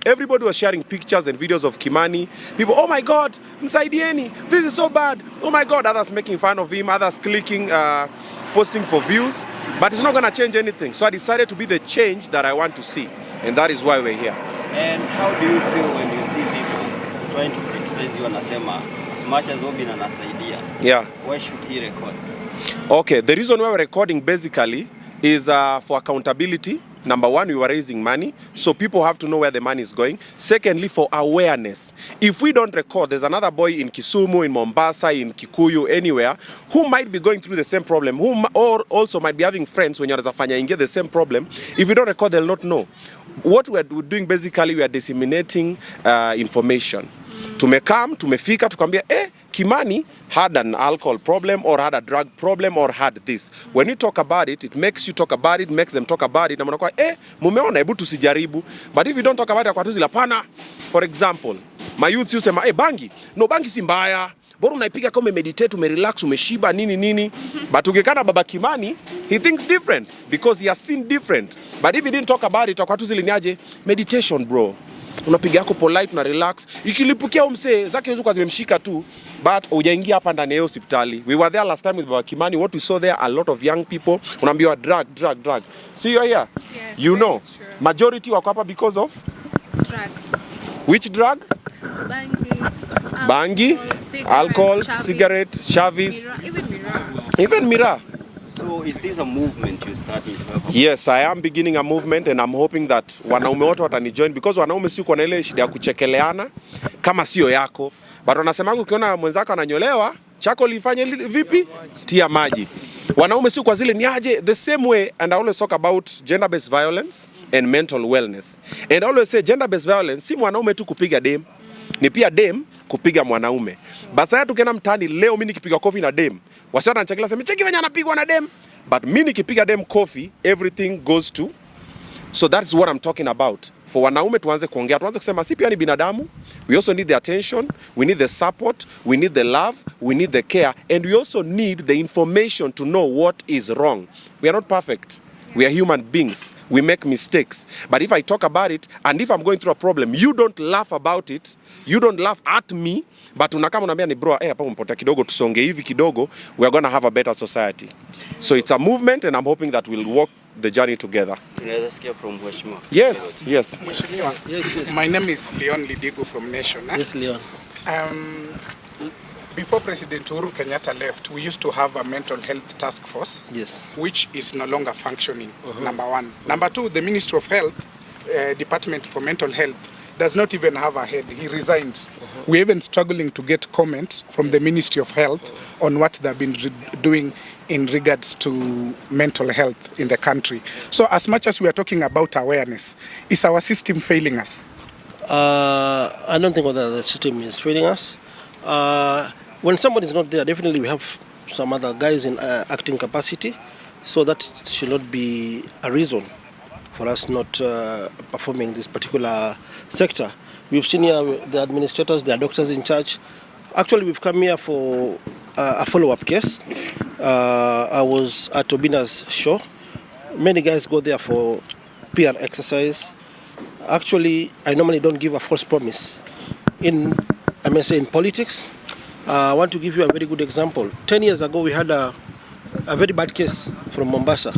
everybody was sharing pictures and videos of Kimani. People, oh my God, msaidieni, this is so bad. Oh my God, others making fun of him, others clicking, posting for views. But it's not going to change anything. So I decided to be the change that I want to see. And that is why we're here. And how do you feel when you see people trying to criticize you and Asema, as much as Obinna anasaidia? Yeah. Why should he record? Okay, the reason why we're recording basically is for accountability. Number one, we were raising money, so people have to know where the money is going. Secondly, for awareness. If we don't record, there's another boy in Kisumu, in Mombasa, in Kikuyu, anywhere, who might be going through the same problem, or also might be having friends when you're get the same problem. If we don't record, they'll not know. What we're doing basically, we are disseminating information. Tumefika, tukwambia, Kimani had an alcohol problem or had a drug problem or had this. When you talk about it, it makes you talk about it, makes them talk about it. Na mnakuwa, mumeona hebu tusijaribu. But if you don't talk about it, kwa tuzi lapana. For example, my youth used to say, bangi. No, bangi si mbaya. Bora unaipiga kama meditate, umerelax, umeshiba, nini. But ukikana baba Kimani, he thinks different because he has seen different. But if he didn't talk about it, kwa tuzi liniaje, meditation bro. Unapiga yako polite, una relax. Ikilipukia umse, zake yuzu kwa zimemshika tu. But hujaingia hapa ndani ya hospitali. We were there last time with Baba Kimani. What we saw there, a lot of young people. Unaambiwa drug. So you're here? Yes, you know. True. Majority wako hapa because of? Drugs. Which drug? Bangi, alcohol, cigarette, shavis. Even Mira. So is this a movement you're starting? Yes, I am beginning a movement and I'm hoping that wanaume wote watanijoin because wanaume si uko na ile shida ya kuchekeleana kama sio yako. But wanasema ukiona mwenzako ananyolewa, chako lifanye vipi? Tia maji. Wanaume si kwa zile ni aje the same way, and I always talk about gender-based violence and mental wellness. And I always say gender-based violence si mwanaume tu kupiga dem, ni pia dem kupiga mwanaume. Basi hata tukienda mtaani leo mimi nikipiga kofi na dem, wasiwatu wanachekela sema cheki venye anapigwa na dem. But mimi nikipiga dem kofi, everything goes to. So that's what I'm talking about. For wanaume tuanze kuongea, tuanze kusema si pia ni binadamu. We also need the attention, we need the support, we need the love, we need the care, and we also need the information to know what is wrong. We are not perfect. We are human beings. We make mistakes. But if I talk about it, and if I'm going through a problem, you don't laugh about it, you don't laugh at me, but unakama unambia ni bro, hapa mpota kidogo tusonge hivi kidogo, we are going to have a better society. So it's a movement, and I'm hoping that we'll walk the journey together. From yes. Yes. My name is Leon Lidigo from Nation. Yes, Leon. Before President Uhuru Kenyatta left, we used to have a mental health task force, yes, which is no longer functioning, number one. Number two, the Ministry of Health, Department for Mental Health, does not even have a head. He resigned. We're even struggling to get comment from the Ministry of Health on what they've been doing in regards to mental health in the country. So as much as we are talking about awareness, is our system failing us? I don't think whether the system is failing us. When somebody is not there, definitely we have some other guys in acting capacity, so that should not be a reason for us not performing this particular sector. We've seen here the administrators, the doctors in charge. Actually, we've come here for a follow-up case. I was at Obinna's show. Many guys go there for PR exercise. Actually, I normally don't give a false promise. In politics, I want to give you a very good example. 10 years ago, we had a very bad case from Mombasa.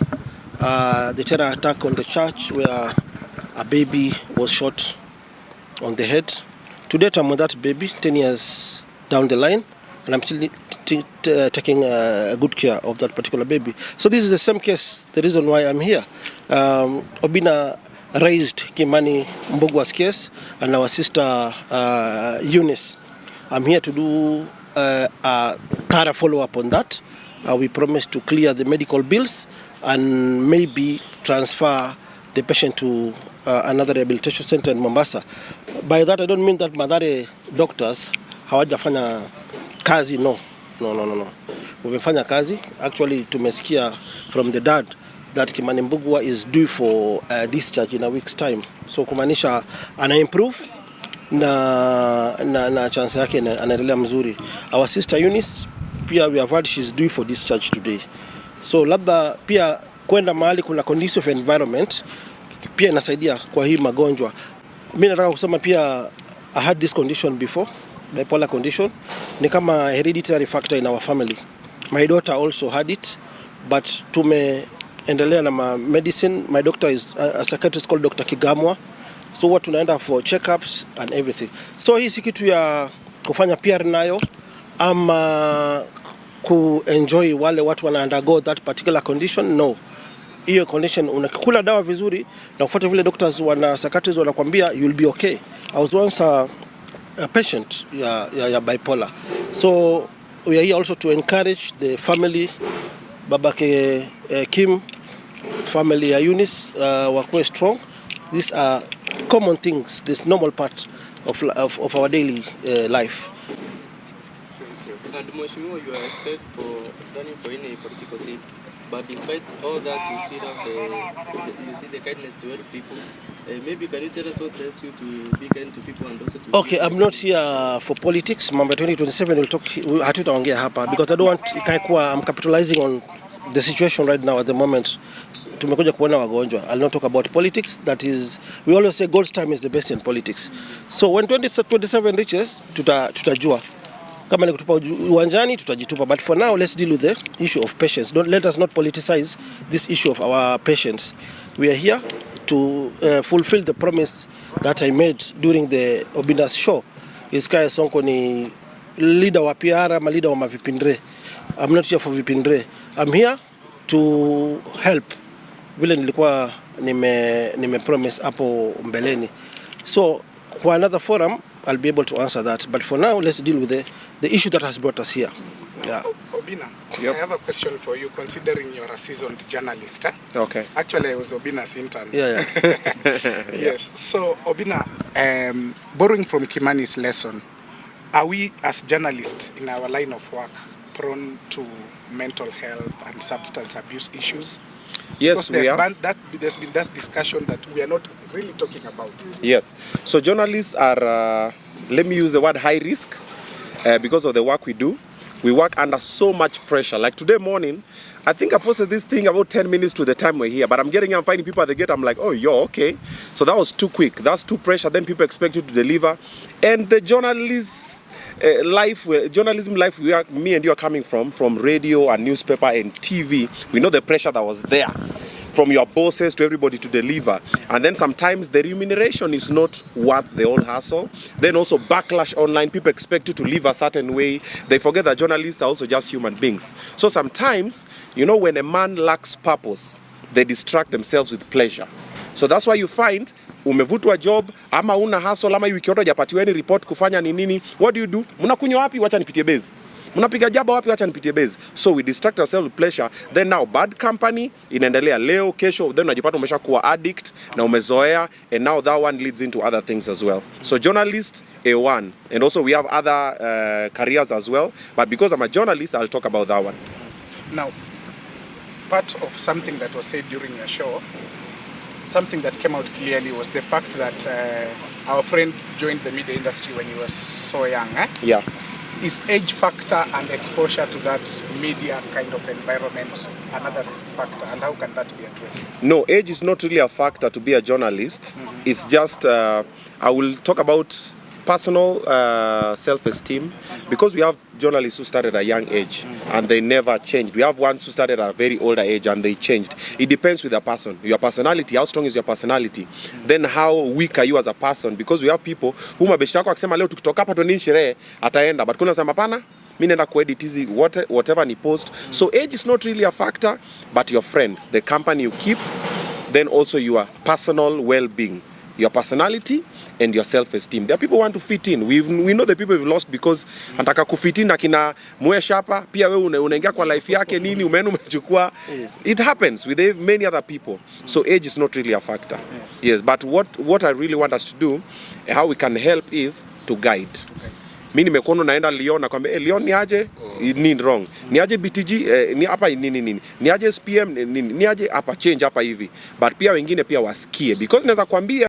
The terror attack on the church where a baby was shot on the head. Today, I'm with that baby 10 years down the line, and I'm still taking good care of that particular baby. So this is the same case, the reason why I'm here. Obinna raised Kimani Mbugua's case and our sister Eunice. I'm here to do a thorough follow-up on that. We promise to clear the medical bills and maybe transfer the patient to another rehabilitation center in Mombasa. By that, I don't mean that Mathari doctors hawajafanya kazi, no. Wamefanya kazi. Actually, tumesikia from the dad that Kimani Mbugua is due for discharge in a week's time. So kumaanisha ana improve na chance yake anaendelea mzuri. Our sister Eunice pia we have heard she's due for discharge today. So labda pia kwenda mahali kuna conducive environment pia inasaidia kwa hii magonjwa. Mimi nataka kusema pia I had this condition before, bipolar condition. Ni kama hereditary factor in our family. My daughter also had it, but tumeendelea na medicine. My doctor is a psychiatrist called Dr. Kigamwa. So what tunaenda for checkups and everything. So hii si kitu ya kufanya PR nayo ama enjoy wale watu wana undergo that particular condition. No. Hiyo condition unakikula dawa vizuri na kufuata vile doctors wana psychiatrists wanakuambia you'll be okay. I was once a patient ya bipolar. So we are here also to encourage the family, babake Kim, family ya Eunice, wakuwe strong. These are common things, this normal part of our daily life. And Mheshimiwa, you are expert for running for any political seat, but despite all that, you still have the kindness to help people. Maybe can you tell us what helps you to be kind to people and also to... Okay, I'm not here for politics. Mambo 2027 we'll talk, hatutaongea hapa because I don't want I'm capitalizing on the situation right now at the moment. Tumekuja kuona wagonjwa. I'll not talk about politics. That is, we always say God's time is the best in politics. So when 2027 reaches, tutajua. Kama ni kutupa uwanjani tutajitupa, but for now let's deal with the issue of patients. Let us not politicize this issue of our patients. We are here to fulfill the promise that I made during the Obinna's show. Iskaya Sonko ni leader wa PR ama leader wa mavipindre. I'm not here for vipindre. I'm here to help. Vile nilikuwa nime promise hapo mbeleni. So for another forum I'll be able to answer that, but for now let's deal with the issue that has brought us here. Yeah. Obinna, Yep. I have a question for you, considering you're a seasoned journalist. Okay. Actually, I was Obinna's intern. Yeah. Yes. So, Obinna, borrowing from Kimani's lesson, are we as journalists in our line of work prone to mental health and substance abuse issues? Yes, we are. There's been that discussion that we are not really talking about. Yes. So journalists are, let me use the word high risk, because of the work we do. We work under so much pressure. Like today morning, I think I posted this thing about 10 minutes to the time we're here, but I'm finding people at the gate. I'm like, oh, you're okay. So that was too quick. That's too pressure. Then people expect you to deliver. And the journalism life me and you are coming from radio and newspaper and TV, we know the pressure that was there from your bosses to everybody to deliver. And then sometimes the remuneration is not worth the whole hassle. Then also backlash online, people expect you to live a certain way. They forget that journalists are also just human beings. So sometimes, when a man lacks purpose, they distract themselves with pleasure. So that's why you find umevutwa job ama una hustle ama wiki yote hujapatiwa any report kufanya ni nini. What do? Mnakunywa wapi? Wacha nipitie base. Mnapiga jaba wapi? Wacha nipitie base. So we distract ourselves with pleasure. Then now bad company inaendelea leo kesho, then unajipata umeshakuwa addict na umezoea, and now that one leads into other things as well. So journalists A1, and also we have other careers as well, but because I'm a journalist I'll talk about that one. Now, part of something that was said during your show, something that came out clearly was the fact that our friend joined the media industry when he was so young. Yeah. Is age factor and exposure to that media kind of environment another risk factor, and how can that be addressed? No, age is not really a factor to be a journalist. It's just, I will talk about personal self-esteem, because we have journalists who started at a young age and they never changed. We have ones who started at a very older age and they changed. It depends with the person. Your personality, how strong is your personality? Then how weak are you as a person? Because we have people who mabeshte wako akisema leo tukitoka hapa tuende sherehe ataenda, but kuna sema pana mimi naenda kuedit hizi whatever ni post. So age is not really a factor, but your friends, the company you keep, then also your personal well-being, your personality and your self-esteem. There are people who want to fit in. We know the people we've lost because anataka kufit in akina Mwesha hapa, pia wewe unaingia kwa life yake nini umenu umechukua. It happens with many other people. So age is not really a factor. Yes, but what I really want us to do, how we can help is to guide. Mimi nimekuona naenda Lyon na kwambia Lyon ni aje nini wrong, ni aje BTG ni hapa nini, ni aje SPM nini, ni aje hapa change hapa hivi, but pia wengine pia wasikie, because naweza kwambia